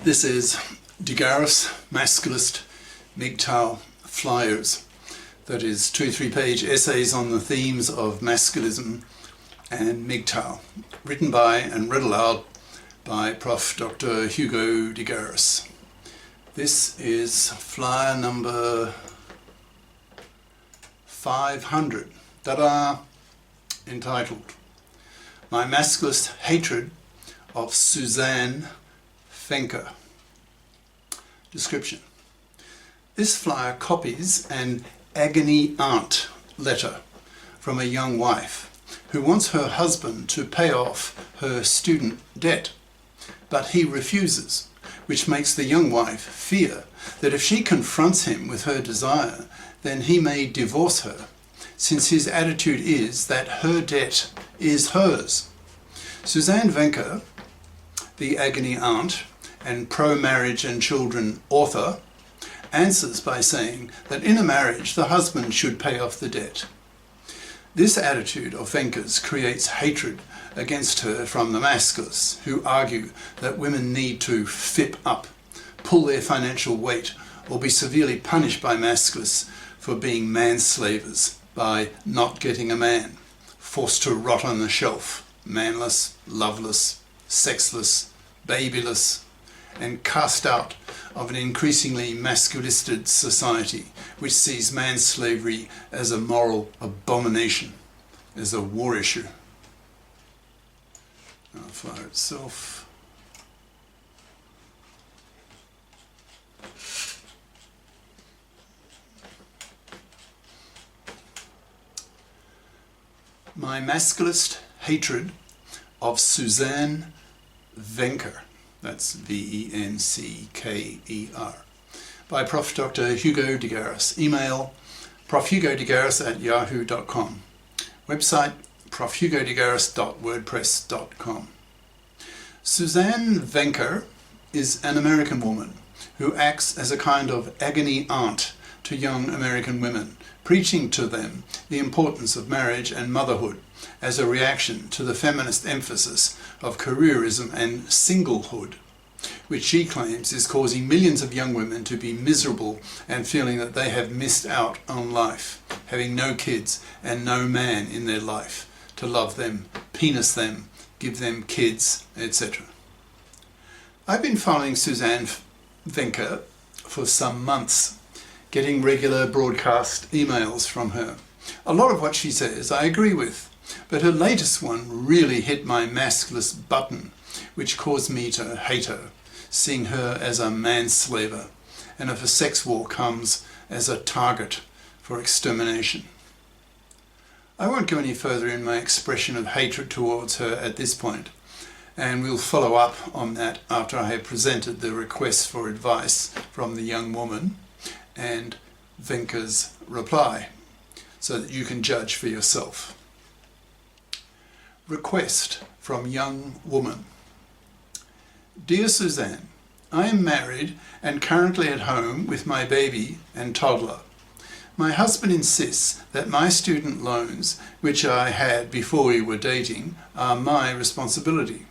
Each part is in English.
This is Garis, Masculist, MGTOW flyers. That is 2-3 page essays on the themes of masculism and MGTOW, written by and read aloud by Prof. Dr. Hugo de Garis. This is flyer number 500 that are entitled My Masculist Hatred of Suzanne Vencker. Description. This flyer copies an agony aunt letter from a young wife who wants her husband to pay off her student debt, but he refuses, which makes the young wife fear that if she confronts him with her desire, then he may divorce her, since his attitude is that her debt is hers. Suzanne Vencker, the agony aunt and pro-marriage and children author, answers by saying that in a marriage the husband should pay off the debt. This attitude of Vencker's creates hatred against her from the masculists, who argue that women need to fip up, pull their financial weight, or be severely punished by masculists for being manslavers by not getting a man, forced to rot on the shelf, manless, loveless, sexless, babyless, and cast out of an increasingly masculisted society which sees manslavery as a moral abomination, as a war issue. Now, flyer itself. My Masculist Hatred of Suzanne Vencker. That's V-E-N-C-K-E-R. By Prof. Dr. Hugo de Garis. Email profhugodegaris@yahoo.com. Website profhugodegaris.wordpress.com. Suzanne Vencker is an American woman who acts as a kind of agony aunt to young American women, preaching to them the importance of marriage and motherhood as a reaction to the feminist emphasis of careerism and singlehood, which she claims is causing millions of young women to be miserable and feeling that they have missed out on life, having no kids and no man in their life to love them, penis them, give them kids, etc. I've been following Suzanne Vencker for some months, getting regular broadcast emails from her. A lot of what she says I agree with, but her latest one really hit my masculist button, which caused me to hate her, seeing her as a manslaver, and if a sex war comes, as a target for extermination. I won't go any further in my expression of hatred towards her at this point, and we'll follow up on that after I have presented the request for advice from the young woman and Vencker's reply, so that you can judge for yourself. Request from young woman. Dear Suzanne, I am married and currently at home with my baby and toddler. My husband insists that my student loans, which I had before we were dating, are my responsibility.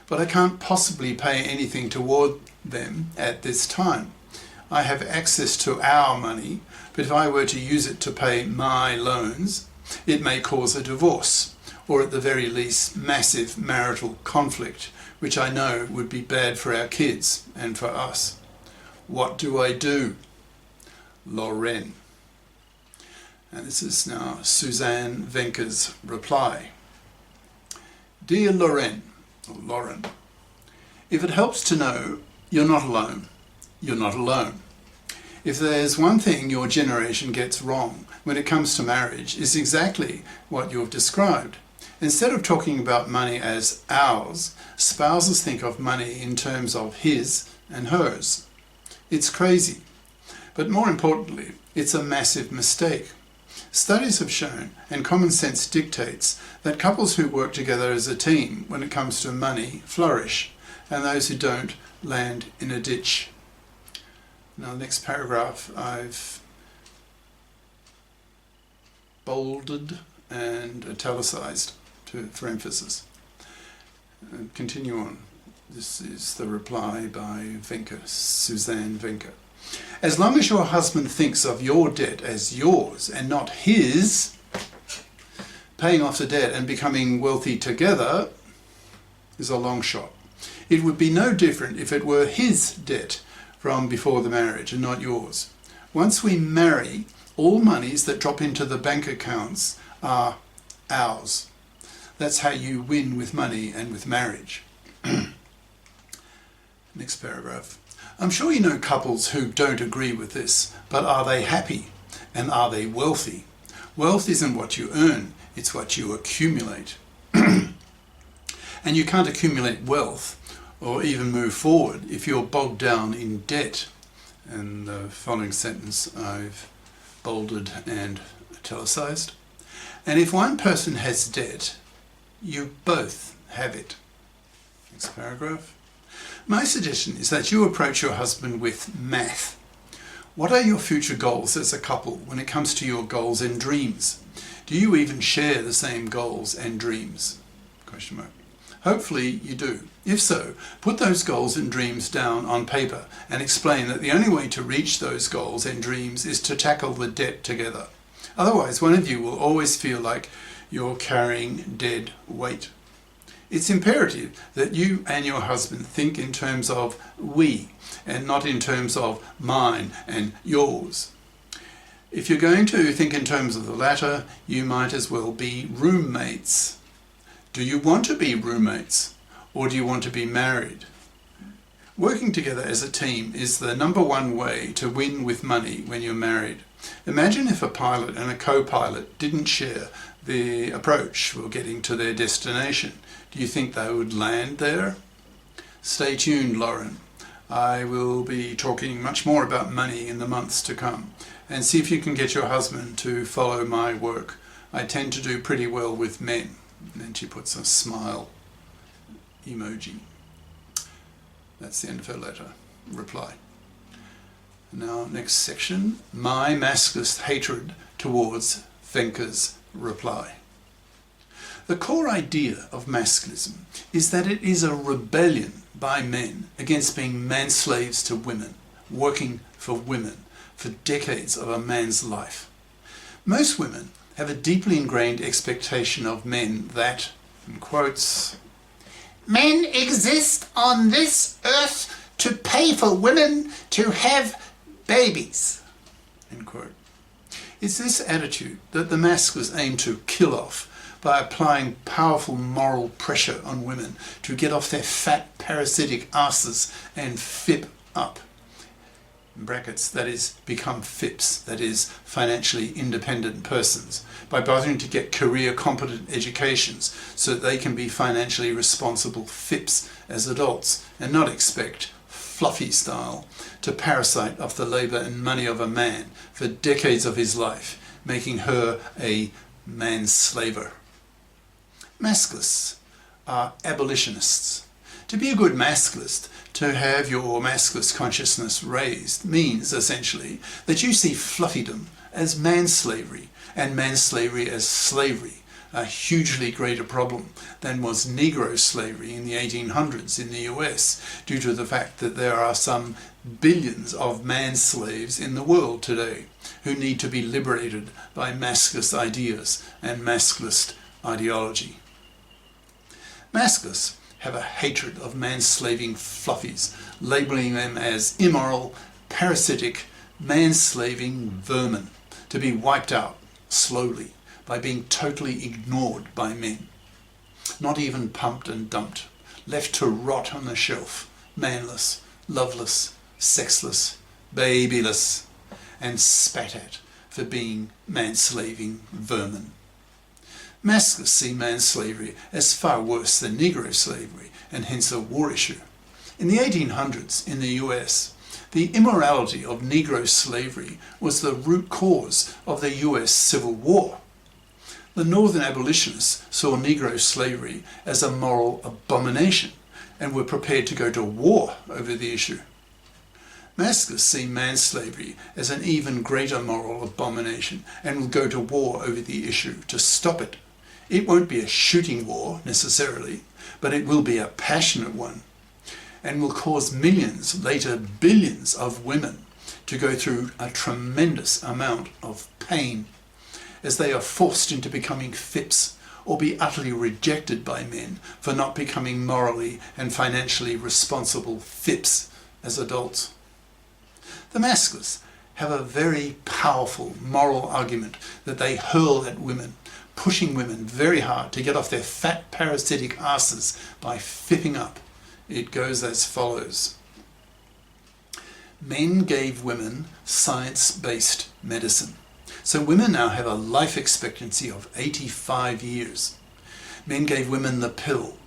But I can't possibly pay anything toward them at this time. I have access to our money, but if I were to use it to pay my loans, it may cause a divorce, or at the very least massive marital conflict, which I know would be bad for our kids and for us. What do I do? Lorraine. And this is now Suzanne Vencker's reply. Dear Lorraine, or Lauren, if it helps to know, you're not alone. You're not alone. If there's one thing your generation gets wrong when it comes to marriage, is exactly what you've described. Instead of talking about money as ours, spouses think of money in terms of his and hers. It's crazy. But more importantly, it's a massive mistake. Studies have shown, and common sense dictates, that couples who work together as a team when it comes to money flourish, and those who don't land in a ditch. Now, the next paragraph I've bolded and italicized for emphasis. And continue on. This is the reply by Vencker, Suzanne Vencker. As long as your husband thinks of your debt as yours and not his, paying off the debt and becoming wealthy together is a long shot. It would be no different if it were his debt from before the marriage and not yours. Once we marry, all monies that drop into the bank accounts are ours. That's how you win with money and with marriage. Next paragraph. I'm sure you know couples who don't agree with this, but are they happy? And are they wealthy? Wealth isn't what you earn, it's what you accumulate. And you can't accumulate wealth or even move forward if you're bogged down in debt. And the following sentence I've bolded and italicized. And if one person has debt, you both have it. Next paragraph. My suggestion is that you approach your husband with math. What are your future goals as a couple when it comes to your goals and dreams? Do you even share the same goals and dreams? Question mark. Hopefully you do. If so, put those goals and dreams down on paper and explain that the only way to reach those goals and dreams is to tackle the debt together. Otherwise, one of you will always feel like you're carrying dead weight. It's imperative that you and your husband think in terms of we and not in terms of mine and yours. If you're going to think in terms of the latter, you might as well be roommates. Do you want to be roommates or do you want to be married? Working together as a team is the number one way to win with money when you're married. Imagine if a pilot and a co-pilot didn't share the approach for getting to their destination. Do you think they would land there? Stay tuned, Lauren. I will be talking much more about money in the months to come. And see if you can get your husband to follow my work. I tend to do pretty well with men. And then she puts a smile emoji. That's the end of her letter. Reply. Now, next section. My masculist hatred towards Vencker's reply. The core idea of masculism is that it is a rebellion by men against being manslaves to women, working for women for decades of a man's life. Most women have a deeply ingrained expectation of men that, in quotes, men exist on this earth to pay for women to have babies, end quote. It's this attitude that the masculists aim to kill off by applying powerful moral pressure on women to get off their fat parasitic asses and fip up. In brackets, that is, become FIPs, that is, financially independent persons, by bothering to get career competent educations so that they can be financially responsible FIPs as adults and not expect, fluffy style, to parasite off the labour and money of a man for decades of his life, making her a manslaver. Masculists are abolitionists. To be a good masculist, to have your masculist consciousness raised, means essentially that you see fluffydom as manslavery and manslavery as slavery, a hugely greater problem than was Negro slavery in the 1800s in the US, due to the fact that there are some billions of man-slaves in the world today who need to be liberated by masculist ideas and masculist ideology. Masculists have a hatred of manslaving fluffies, labelling them as immoral, parasitic, manslaving vermin, to be wiped out slowly by being totally ignored by men. Not even pumped and dumped, left to rot on the shelf, manless, loveless, sexless, babyless, and spat at for being manslaving vermin. Masculists see manslavery as far worse than Negro slavery, and hence a war issue. In the 1800s in the US, the immorality of Negro slavery was the root cause of the US Civil War. The Northern abolitionists saw Negro slavery as a moral abomination and were prepared to go to war over the issue. Masculists see manslavery as an even greater moral abomination and will go to war over the issue to stop it. It won't be a shooting war necessarily, but it will be a passionate one. and will cause millions, later billions of women to go through a tremendous amount of pain as they are forced into becoming FIPs or be utterly rejected by men for not becoming morally and financially responsible FIPs as adults. The masculists have a very powerful moral argument that they hurl at women, pushing women very hard to get off their fat parasitic asses by fipping up. It goes as follows. Men gave women science-based medicine. So women now have a life expectancy of 85 years. Men gave women the pill,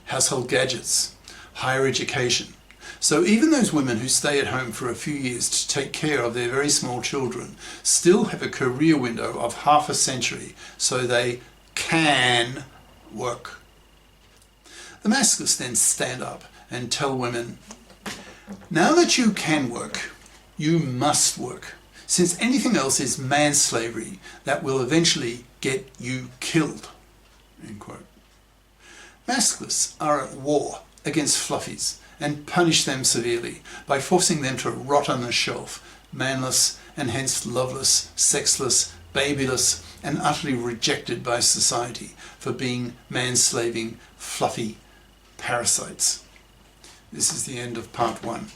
household gadgets, higher education. So even those women who stay at home for a few years to take care of their very small children still have a career window of half a century so they can work. The masculists then stand up and tell women, now that you can work, you must work, since anything else is manslavery that will eventually get you killed. End quote. Masculists are at war against fluffies and punish them severely by forcing them to rot on the shelf, manless and hence loveless, sexless, babyless, and utterly rejected by society for being manslaving, fluffy parasites. This is the end of part 1.